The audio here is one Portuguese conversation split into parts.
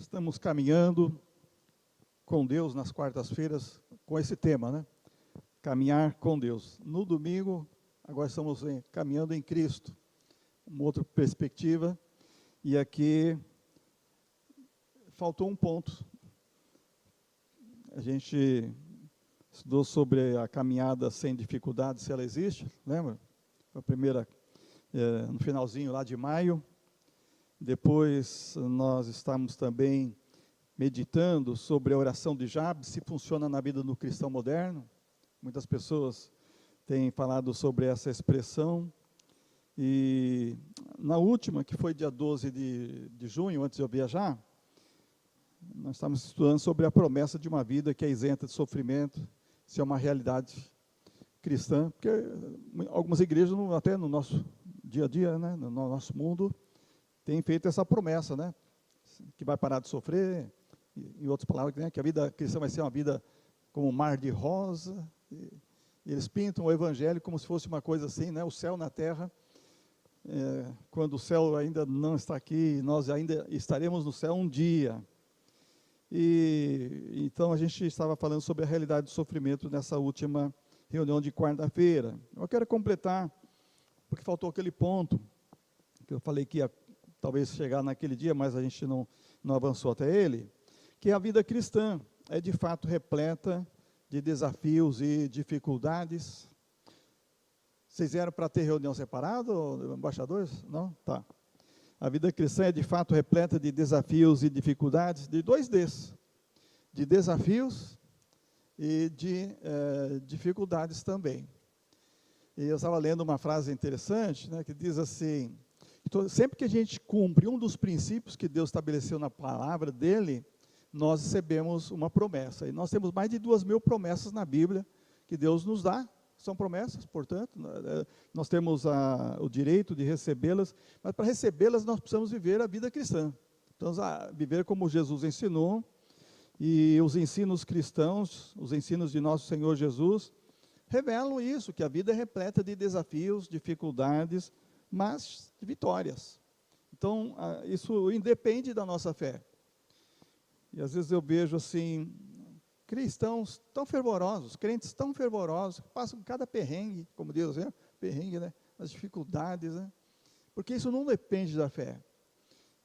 Estamos caminhando com Deus nas quartas-feiras com esse tema, né? Caminhar com Deus. No domingo, agora estamos caminhando em Cristo. Uma outra perspectiva. E aqui faltou um ponto. A gente estudou sobre a caminhada sem dificuldade, se ela existe, lembra? A primeira, no finalzinho lá de maio. Depois nós estamos também meditando sobre a oração de Jabes, se funciona na vida do cristão moderno. Muitas pessoas têm falado sobre essa expressão. E na última, que foi dia 12 de junho, antes de eu viajar, nós estamos estudando sobre a promessa de uma vida que é isenta de sofrimento, se é uma realidade cristã, porque algumas igrejas, até no nosso dia a dia, né, no nosso mundo, têm feito essa promessa, né, que vai parar de sofrer, em outras palavras, né, que a vida cristã vai ser uma vida como um mar de rosa, e eles pintam o evangelho como se fosse uma coisa assim, né, o céu na terra, quando o céu ainda não está aqui, nós ainda estaremos no céu um dia. E então a gente estava falando sobre a realidade do sofrimento nessa última reunião de quarta-feira. Eu quero completar, porque faltou aquele ponto, que eu falei que ia talvez chegar naquele dia, mas a gente não avançou até ele, que a vida cristã é de fato repleta de desafios e dificuldades. Vocês vieram para ter reunião separada, embaixadores? Não? Tá. A vida cristã é de fato repleta de desafios e dificuldades, de dois desses, de desafios e de dificuldades também. E eu estava lendo uma frase interessante, né, que diz assim, sempre que a gente cumpre um dos princípios que Deus estabeleceu na palavra dele, nós recebemos uma promessa. E nós temos mais de 2.000 promessas na Bíblia que Deus nos dá. São promessas, portanto, nós temos o direito de recebê-las, mas para recebê-las nós precisamos viver a vida cristã. Precisamos viver como Jesus ensinou, e os ensinos cristãos, os ensinos de nosso Senhor Jesus, revelam isso, que a vida é repleta de desafios, dificuldades, mas de vitórias. Então, isso independe da nossa fé. E às vezes eu vejo assim, cristãos tão fervorosos, crentes tão fervorosos, que passam cada perrengue, como Deus é, perrengue, né? As dificuldades, né? Porque isso não depende da fé.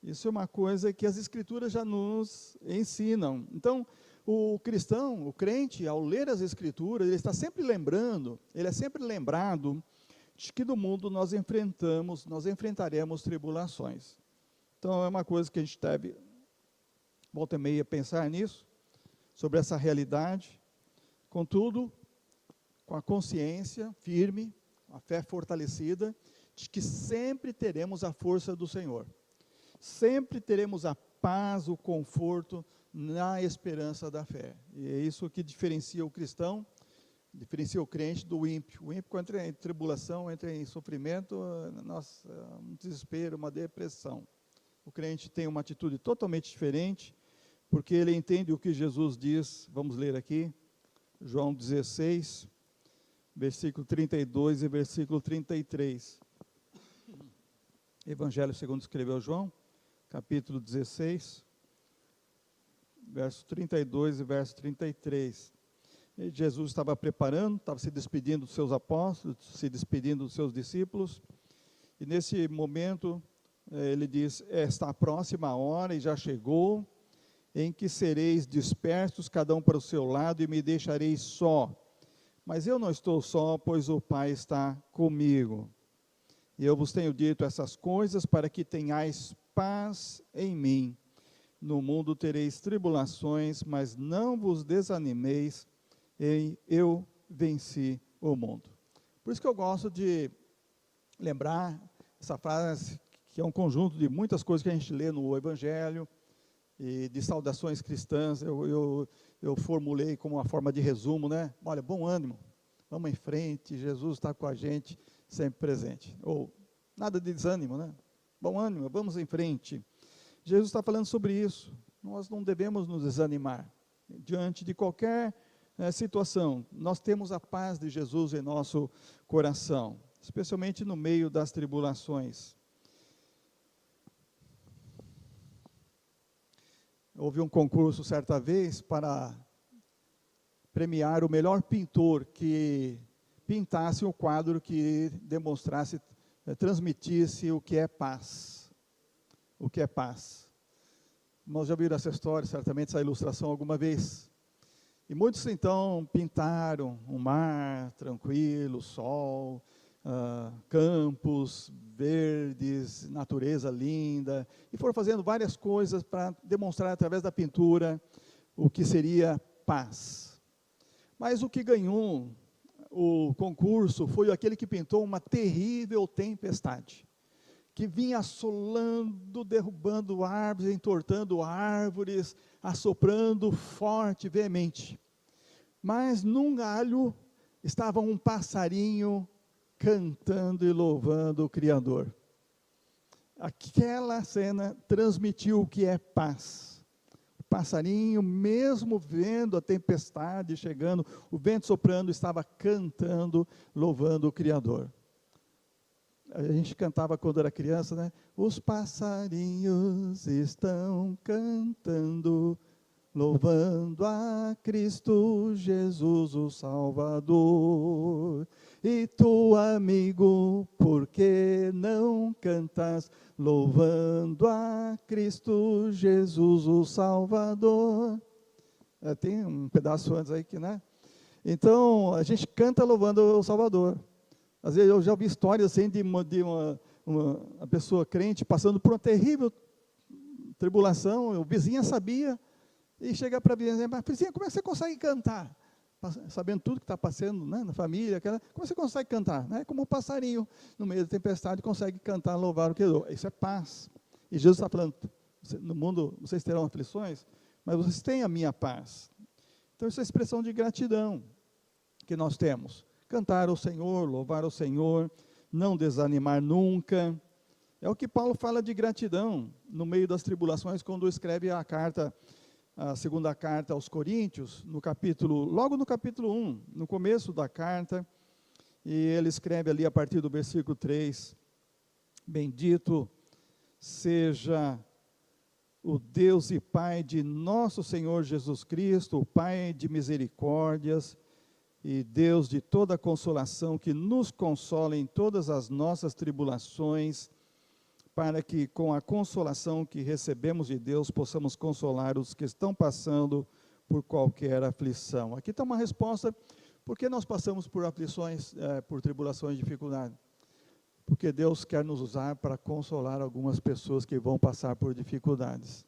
Isso é uma coisa que as Escrituras já nos ensinam. Então, o cristão, o crente, ao ler as Escrituras, ele está sempre lembrando, ele é sempre lembrado de que no mundo nós enfrentaremos tribulações. Então, é uma coisa que a gente deve, volta e meia, pensar nisso, sobre essa realidade, contudo, com a consciência firme, a fé fortalecida, de que sempre teremos a força do Senhor. Sempre teremos a paz, o conforto, na esperança da fé. E é isso que diferencia o cristão, diferencia o crente do ímpio. O ímpio, quando entra em tribulação, entra em sofrimento, nossa, um desespero, uma depressão. O crente tem uma atitude totalmente diferente, porque ele entende o que Jesus diz. Vamos ler aqui, João 16, versículo 32 e versículo 33. Evangelho segundo escreveu João, capítulo 16, verso 32 e verso 33. E Jesus estava preparando, estava se despedindo dos seus apóstolos, se despedindo dos seus discípulos, e nesse momento ele diz, está próxima a hora e já chegou, em que sereis dispersos, cada um para o seu lado, e me deixareis só. Mas eu não estou só, pois o Pai está comigo. E eu vos tenho dito essas coisas para que tenhais paz em mim. No mundo tereis tribulações, mas não vos desanimeis, eu venci o mundo. Por isso que eu gosto de lembrar essa frase, que é um conjunto de muitas coisas que a gente lê no Evangelho, e de saudações cristãs, eu formulei como uma forma de resumo, né? Olha, bom ânimo, vamos em frente, Jesus está com a gente, sempre presente. Ou, nada de desânimo, né? Bom ânimo, vamos em frente. Jesus está falando sobre isso. Nós não devemos nos desanimar. Diante de qualquer situação, nós temos a paz de Jesus em nosso coração, especialmente no meio das tribulações. houve um concurso certa vez para premiar o melhor pintor que pintasse um quadro que demonstrasse, transmitisse o que é paz. O que é paz. Nós já viram essa história, certamente, essa ilustração alguma vez. E muitos, então, pintaram um mar tranquilo, sol, campos verdes, natureza linda, e foram fazendo várias coisas para demonstrar, através da pintura, o que seria paz. Mas o que ganhou o concurso foi aquele que pintou uma terrível tempestade, que vinha assolando, derrubando árvores, entortando árvores, assoprando forte, veemente. Mas num galho estava um passarinho cantando e louvando o Criador. Aquela cena transmitiu o que é paz. O passarinho, mesmo vendo a tempestade chegando, o vento soprando, estava cantando, louvando o Criador. A gente cantava quando era criança, né? Os passarinhos estão cantando, louvando a Cristo Jesus, o Salvador. E tu, amigo, por que não cantas, louvando a Cristo Jesus, o Salvador? Tem um pedaço antes aí que, né? Então, a gente canta louvando o Salvador. Às vezes eu já ouvi histórias assim de uma pessoa crente passando por uma terrível tribulação, o vizinho sabia, e chega para a vizinha, mas vizinha, como é que você consegue cantar? Sabendo tudo que está passando, né, na família, como você consegue cantar? Né? Como um passarinho, no meio da tempestade, consegue cantar, louvar o Criador. Isso é paz. E Jesus está falando, no mundo vocês terão aflições, mas vocês têm a minha paz. Então isso é a expressão de gratidão que nós temos. Cantar ao Senhor, louvar ao Senhor, não desanimar nunca. É o que Paulo fala de gratidão no meio das tribulações, quando escreve a segunda carta aos Coríntios, logo no capítulo 1, no começo da carta, e ele escreve ali a partir do versículo 3, bendito seja o Deus e Pai de nosso Senhor Jesus Cristo, o Pai de misericórdias, e Deus de toda consolação, que nos consola em todas as nossas tribulações, para que com a consolação que recebemos de Deus, possamos consolar os que estão passando por qualquer aflição. Aqui está uma resposta, por que nós passamos por aflições, por tribulações e dificuldades? Porque Deus quer nos usar para consolar algumas pessoas que vão passar por dificuldades.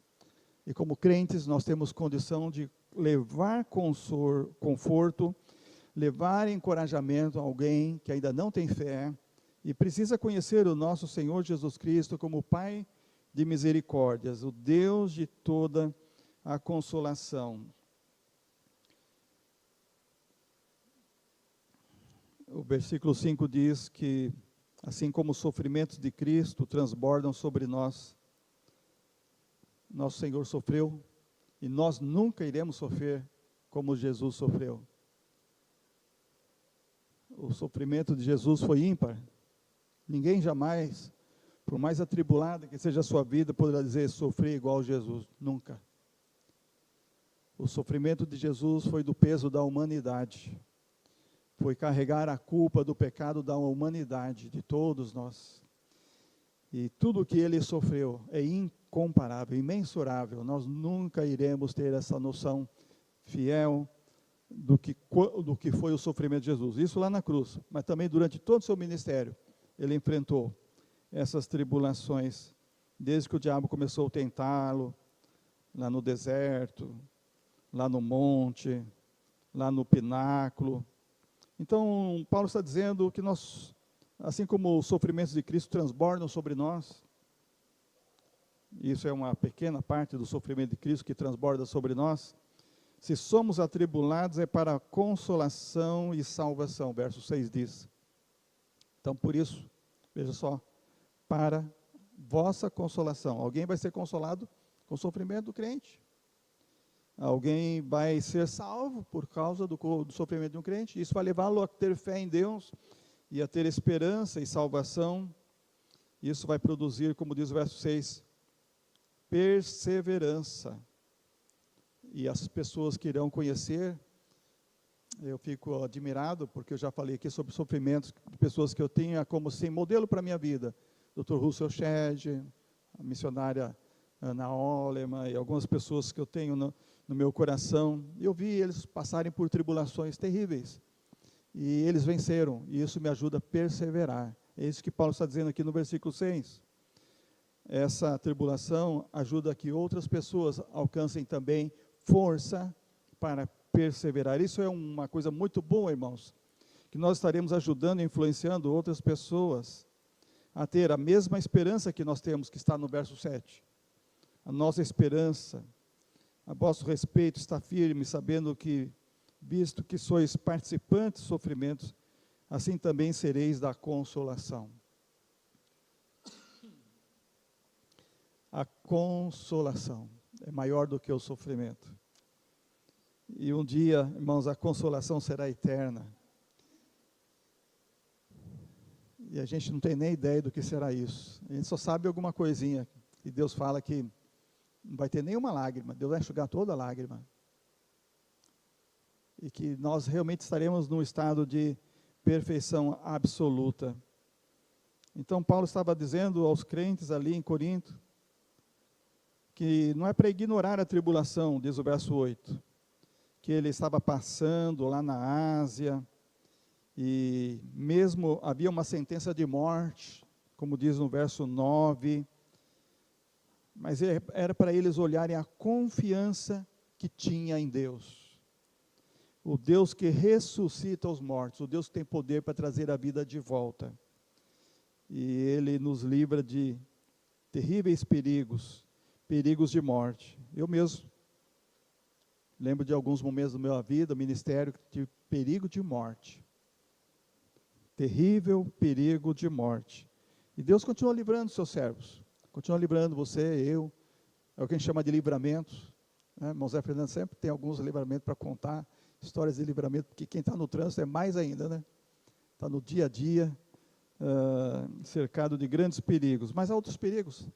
E como crentes, nós temos condição de levar conforto, levar encorajamento a alguém que ainda não tem fé e precisa conhecer o nosso Senhor Jesus Cristo como Pai de misericórdias, o Deus de toda a consolação. O versículo 5 diz que, assim como os sofrimentos de Cristo transbordam sobre nós, nosso Senhor sofreu, e nós nunca iremos sofrer como Jesus sofreu. O sofrimento de Jesus foi ímpar. Ninguém jamais, por mais atribulada que seja a sua vida, poderá dizer, sofri igual Jesus. Nunca. O sofrimento de Jesus foi do peso da humanidade. Foi carregar a culpa do pecado da humanidade, de todos nós. E tudo o que ele sofreu é incomparável, imensurável. Nós nunca iremos ter essa noção fiel do que foi o sofrimento de Jesus. Isso lá na cruz, mas também durante todo o seu ministério, ele enfrentou essas tribulações, desde que o diabo começou a tentá-lo, lá no deserto, lá no monte, lá no pináculo. Então, Paulo está dizendo que nós, assim como os sofrimentos de Cristo transbordam sobre nós, isso é uma pequena parte do sofrimento de Cristo que transborda sobre nós, se somos atribulados é para consolação e salvação, verso 6 diz. Então, por isso, veja só, para vossa consolação. Alguém vai ser consolado com o sofrimento do crente. Alguém vai ser salvo por causa do sofrimento de um crente. Isso vai levá-lo a ter fé em Deus e a ter esperança e salvação. Isso vai produzir, como diz o verso 6, perseverança. e as pessoas que irão conhecer, eu fico admirado, porque eu já falei aqui sobre sofrimentos de pessoas que eu tenho como assim, modelo para a minha vida. Dr. Russell Shedd, a missionária Ana Oleman, e algumas pessoas que eu tenho no meu coração. Eu vi eles passarem por tribulações terríveis. E eles venceram, e isso me ajuda a perseverar. É isso que Paulo está dizendo aqui no versículo 6. Essa tribulação ajuda a que outras pessoas alcancem também força para perseverar. Isso é uma coisa muito boa, irmãos, que nós estaremos ajudando e influenciando outras pessoas a ter a mesma esperança que nós temos, que está no verso 7. A nossa esperança, a vosso respeito, está firme, sabendo que, visto que sois participantes dos sofrimentos, assim também sereis da consolação. A consolação é maior do que o sofrimento. E um dia, irmãos, a consolação será eterna. E a gente não tem nem ideia do que será isso. A gente só sabe alguma coisinha. E Deus fala que não vai ter nenhuma lágrima. Deus vai enxugar toda lágrima. E que nós realmente estaremos num estado de perfeição absoluta. Então, Paulo estava dizendo aos crentes ali em Corinto, que não é para ignorar a tribulação, diz o verso 8, que ele estava passando lá na Ásia, e mesmo havia uma sentença de morte, como diz no verso 9, mas era para eles olharem a confiança que tinha em Deus. O Deus que ressuscita os mortos, o Deus que tem poder para trazer a vida de volta. E Ele nos livra de terríveis perigos de morte. Eu mesmo lembro de alguns momentos da minha vida, ministério, que tive perigo de morte. Terrível perigo de morte. E Deus continua livrando os seus servos. Continua livrando você, eu. É o que a gente chama de livramentos. Né? Irmão Zé Fernando sempre tem alguns livramentos para contar, histórias de livramento, porque quem está no trânsito é mais ainda, né? Está no dia a dia, cercado de grandes perigos. Mas há outros perigos.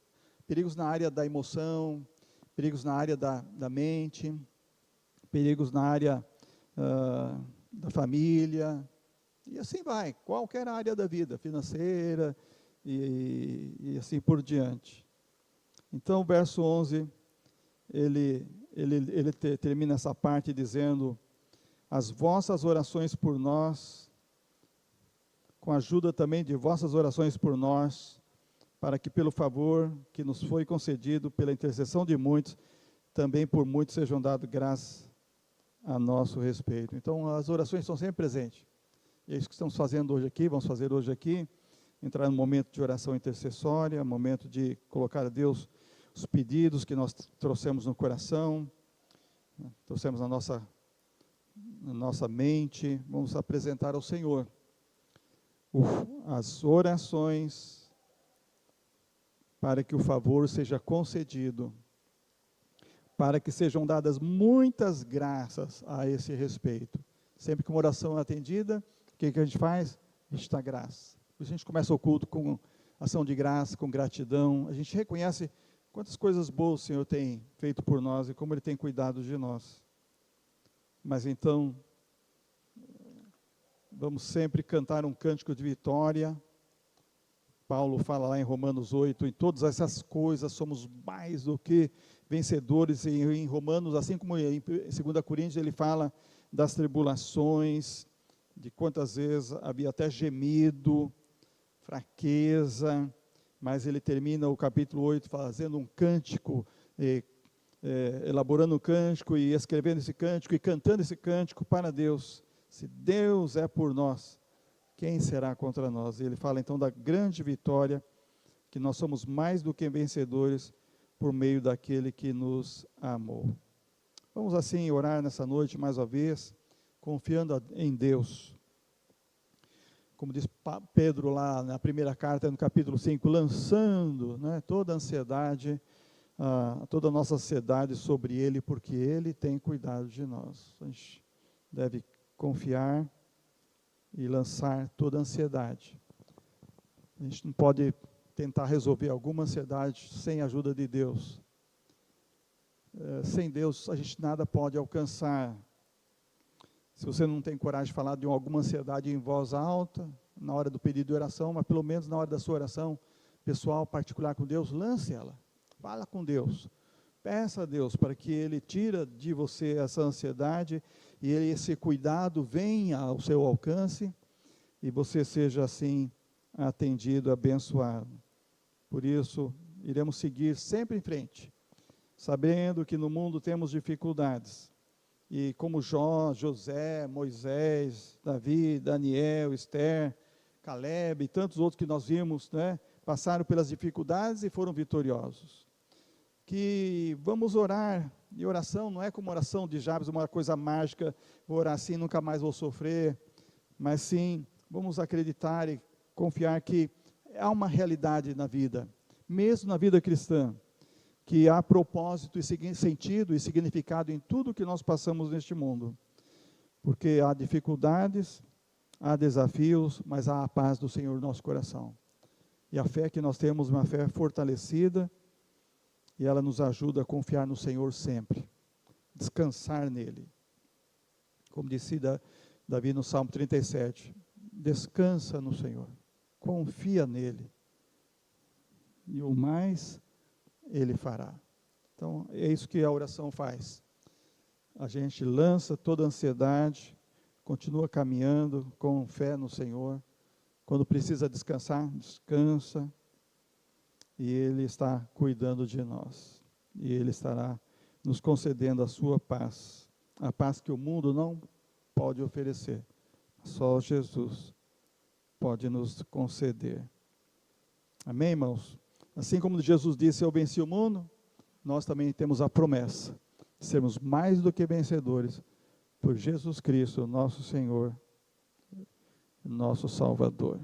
Perigos na área da emoção, perigos na área da mente, perigos na área da família, e assim vai, qualquer área da vida, financeira, e assim por diante. Então, o verso 11, ele termina essa parte dizendo: as vossas orações por nós, com a ajuda também de vossas orações por nós, para que pelo favor que nos foi concedido, pela intercessão de muitos, também por muitos sejam dadas graças a nosso respeito. Então, as orações estão sempre presentes. E é isso que estamos fazendo hoje aqui, vamos fazer hoje aqui, entrar no momento de oração intercessória, momento de colocar a Deus os pedidos que nós trouxemos no coração, trouxemos na nossa mente, vamos apresentar ao Senhor as orações para que o favor seja concedido, para que sejam dadas muitas graças a esse respeito. Sempre que uma oração é atendida, o que a gente faz? A gente dá graça. A gente começa o culto com ação de graça, com gratidão. A gente reconhece quantas coisas boas o Senhor tem feito por nós e como Ele tem cuidado de nós. Mas então, vamos sempre cantar um cântico de vitória. Paulo fala lá em Romanos 8, em todas essas coisas somos mais do que vencedores. E em Romanos, assim como em 2 Coríntios, ele fala das tribulações, de quantas vezes havia até gemido, fraqueza, mas ele termina o capítulo 8 fazendo um cântico, elaborando um cântico e escrevendo esse cântico e cantando esse cântico para Deus. Se Deus é por nós, quem será contra nós? E ele fala então da grande vitória, que nós somos mais do que vencedores por meio daquele que nos amou. Vamos assim orar nessa noite mais uma vez, confiando em Deus. Como diz Pedro lá na primeira carta, no capítulo 5, lançando, né, toda a ansiedade, toda a nossa ansiedade sobre Ele, porque Ele tem cuidado de nós. A gente deve confiar e lançar toda a ansiedade. A gente não pode tentar resolver alguma ansiedade sem a ajuda de Deus. Sem Deus a gente nada pode alcançar. Se você não tem coragem de falar de alguma ansiedade em voz alta, na hora do pedido de oração, mas pelo menos na hora da sua oração pessoal, particular com Deus, lance ela. Fala com Deus. Peça a Deus para que Ele tire de você essa ansiedade e esse cuidado venha ao seu alcance e você seja assim atendido, abençoado. Por isso, iremos seguir sempre em frente, sabendo que no mundo temos dificuldades. E como Jó, José, Moisés, Davi, Daniel, Esther, Caleb e tantos outros que nós vimos, né, passaram pelas dificuldades e foram vitoriosos. Que vamos orar, e oração não é como oração de Jabes, uma coisa mágica, vou orar assim, nunca mais vou sofrer, mas sim, vamos acreditar e confiar que há uma realidade na vida, mesmo na vida cristã, que há propósito e sentido e significado em tudo que nós passamos neste mundo, porque há dificuldades, há desafios, mas há a paz do Senhor no nosso coração, e a fé que nós temos, uma fé fortalecida, e ela nos ajuda a confiar no Senhor sempre, descansar nele. Como disse Davi no Salmo 37, descansa no Senhor, confia nele, e o mais Ele fará. Então, é isso que a oração faz. A gente lança toda a ansiedade, continua caminhando com fé no Senhor. Quando precisa descansar, descansa. E Ele está cuidando de nós. E Ele estará nos concedendo a sua paz. A paz que o mundo não pode oferecer. Só Jesus pode nos conceder. Amém, irmãos? Assim como Jesus disse, eu venci o mundo, nós também temos a promessa de sermos mais do que vencedores por Jesus Cristo, nosso Senhor, nosso Salvador.